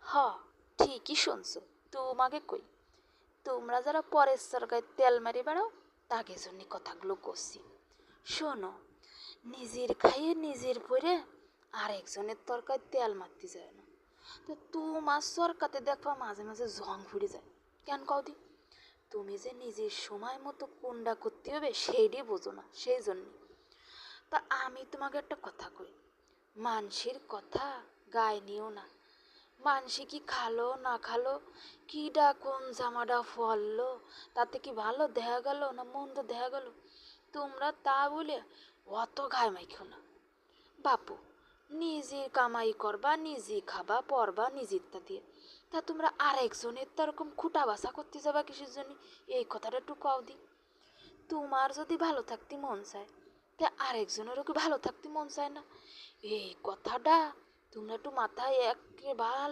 হ, ঠিকই শুনছো। তোমাকে কই, তোমরা যারা পরের সরকার তেল মারি বেড়াও তাকে জন্য কথাগুলো করছি। শোনো, নিজের খাইয়ে নিজের পরে আরেকজনের তরকায় তেল মারতে যায় না। তো তোমার সরকাতে দেখবা মাঝে মাঝে জং ফুড়ে যায়। কেন কও দি? তুমি যে নিজের সময় মতো কোনটা করতে হবে সেইটাই বোঝো না, সেই জন্য। তা আমি তোমাকে একটা কথা কই, মানসির কথা গায়ে নিও না। মানসি কি খালো না খালো, কিডা কোন জামাটা ফললো, তাতে কি ভালো দেখা গেল না মন্দ দেখা গেল, তোমরা তা বলে অত গায়ে মাইখো না। বাপু, নিজে কামাই করবা, নিজে খাবা পরবা নিজেরটা দিয়ে। তা তোমরা আরেকজনের তো এরকম খুঁটা বাসা করতে যাবা কিসের জন্য? এই কথাটা একটু কও দি। তোমার যদি ভালো থাকতে মন চায়, তা আরেকজনেরও কি ভালো থাকতে মন চায় না? এই কথাটা তোমরা একটু মাথায় একেবারে